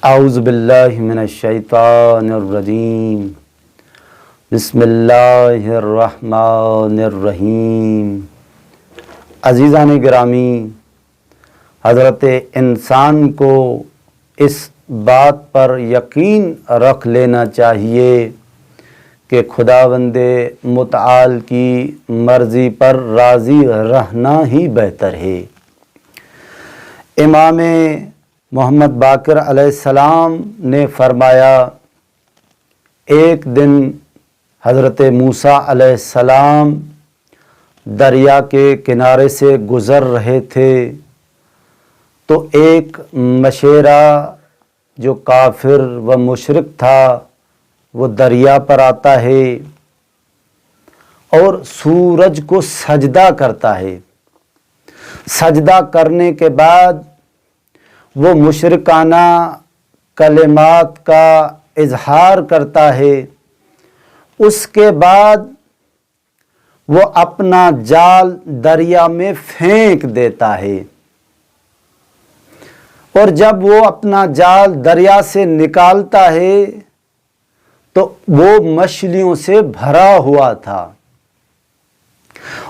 اعوذ باللہ من الشیطان الرجیم بسم اللہ الرحمن الرحیم۔ عزیزان گرامی، حضرت انسان کو اس بات پر یقین رکھ لینا چاہیے کہ خداوند متعال کی مرضی پر راضی رہنا ہی بہتر ہے۔ امام محمد باقر علیہ السلام نے فرمایا، ایک دن حضرت موسیٰ علیہ السلام دریا کے کنارے سے گزر رہے تھے تو ایک مشیرہ جو کافر و مشرک تھا وہ دریا پر آتا ہے اور سورج کو سجدہ کرتا ہے۔ سجدہ کرنے کے بعد وہ مشرکانہ کلمات کا اظہار کرتا ہے۔ اس کے بعد وہ اپنا جال دریا میں پھینک دیتا ہے، اور جب وہ اپنا جال دریا سے نکالتا ہے تو وہ مچھلیوں سے بھرا ہوا تھا،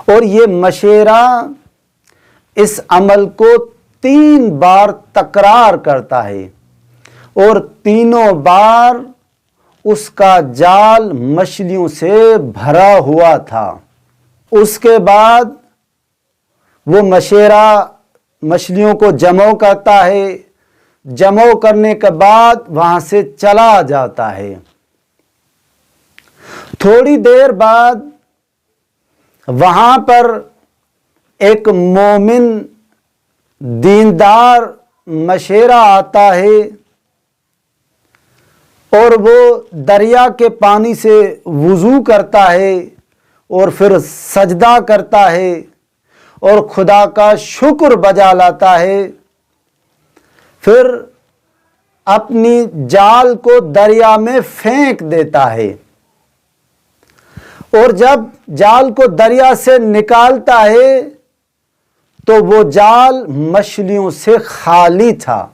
اور یہ مشیرہ اس عمل کو 3 بار تکرار کرتا ہے، اور تینوں بار اس کا جال مچھلیوں سے بھرا ہوا تھا۔ اس کے بعد وہ مشیرہ مچھلیوں کو جمع کرتا ہے، جمع کرنے کے بعد وہاں سے چلا جاتا ہے۔ تھوڑی دیر بعد وہاں پر ایک مومن دیندار مشیرہ آتا ہے، اور وہ دریا کے پانی سے وضو کرتا ہے اور پھر سجدہ کرتا ہے اور خدا کا شکر بجا لاتا ہے، پھر اپنی جال کو دریا میں پھینک دیتا ہے، اور جب جال کو دریا سے نکالتا ہے تو وہ جال مچھلیوں سے خالی تھا۔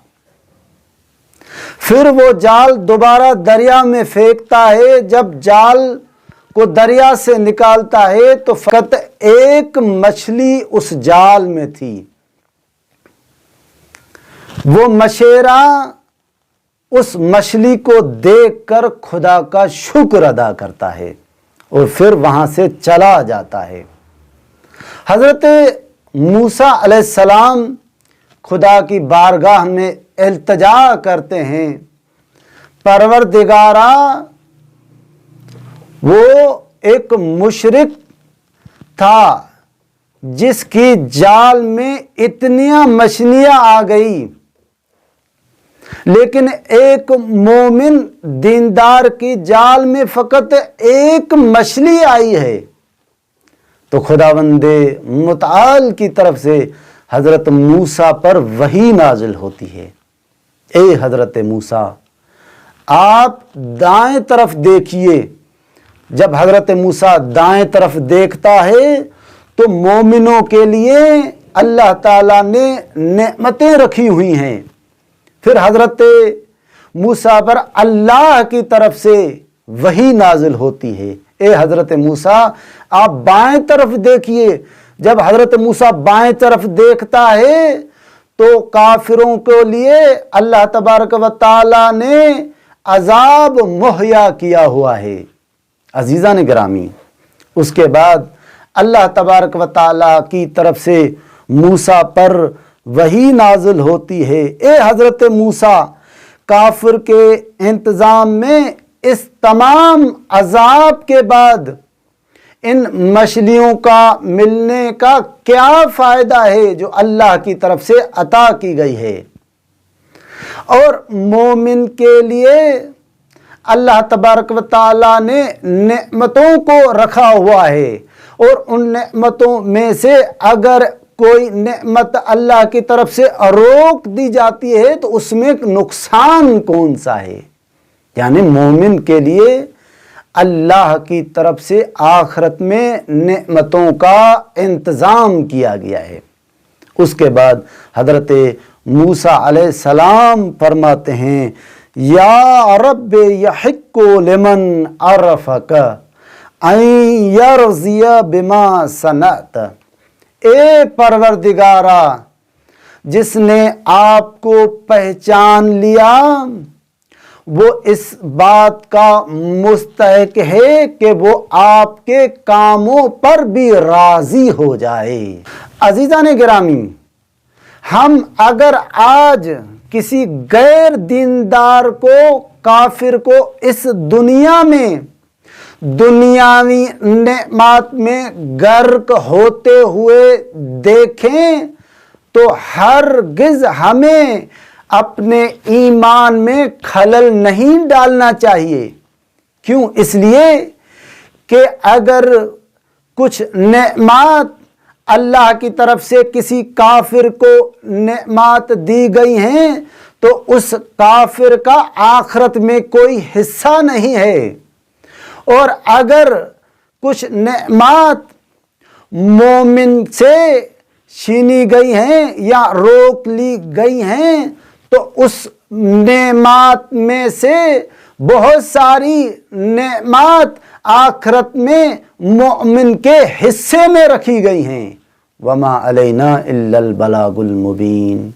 پھر وہ جال دوبارہ دریا میں پھینکتا ہے۔ جب جال کو دریا سے نکالتا ہے تو فقط ایک مچھلی اس جال میں تھی۔ وہ مشیرہ اس مچھلی کو دیکھ کر خدا کا شکر ادا کرتا ہے اور پھر وہاں سے چلا جاتا ہے۔ حضرت موسیٰ علیہ السلام خدا کی بارگاہ میں التجا کرتے ہیں، پروردگارا، وہ ایک مشرک تھا جس کی جال میں اتنیاں مچھلیاں آ گئی، لیکن ایک مومن دیندار کی جال میں فقط ایک مچھلی آئی ہے۔ تو خداوند متعال کی طرف سے حضرت موسیٰ پر وحی نازل ہوتی ہے، اے حضرت موسیٰ آپ دائیں طرف دیکھیے۔ جب حضرت موسیٰ دائیں طرف دیکھتا ہے تو مومنوں کے لیے اللہ تعالیٰ نے نعمتیں رکھی ہوئی ہیں۔ پھر حضرت موسیٰ پر اللہ کی طرف سے وحی نازل ہوتی ہے، اے حضرت موسیٰ آپ بائیں طرف دیکھیے۔ جب حضرت موسیٰ بائیں طرف دیکھتا ہے تو کافروں کے لیے اللہ تبارک و تعالیٰ نے عذاب مہیا کیا ہوا ہے۔ عزیزان گرامی، اس کے بعد اللہ تبارک و تعالیٰ کی طرف سے موسیٰ پر وحی نازل ہوتی ہے، اے حضرت موسیٰ کافر کے انتظام میں اس تمام عذاب کے بعد ان مچھلیوں کا ملنے کا کیا فائدہ ہے جو اللہ کی طرف سے عطا کی گئی ہے۔ اور مومن کے لیے اللہ تبارک و تعالیٰ نے نعمتوں کو رکھا ہوا ہے، اور ان نعمتوں میں سے اگر کوئی نعمت اللہ کی طرف سے روک دی جاتی ہے تو اس میں نقصان کون سا ہے؟ یعنی مومن کے لیے اللہ کی طرف سے آخرت میں نعمتوں کا انتظام کیا گیا ہے۔ اس کے بعد حضرت موسیٰ علیہ السلام فرماتے ہیں یا رب یحق لمن عرفک ان یرضی بما صنعت، اے پروردگارا جس نے آپ کو پہچان لیا وہ اس بات کا مستحق ہے کہ وہ آپ کے کاموں پر بھی راضی ہو جائے۔ عزیزان گرامی، ہم اگر آج کسی غیر دیندار کو، کافر کو اس دنیا میں دنیاوی نعمات میں غرق ہوتے ہوئے دیکھیں تو ہرگز ہمیں اپنے ایمان میں خلل نہیں ڈالنا چاہیے۔ کیوں؟ اس لیے کہ اگر کچھ نعمات اللہ کی طرف سے کسی کافر کو نعمات دی گئی ہیں تو اس کافر کا آخرت میں کوئی حصہ نہیں ہے، اور اگر کچھ نعمات مومن سے چھینی گئی ہیں یا روک لی گئی ہیں تو اس نعمات میں سے بہت ساری نعمات آخرت میں مومن کے حصے میں رکھی گئی ہیں۔ وما علینا الا البلاغ المبین۔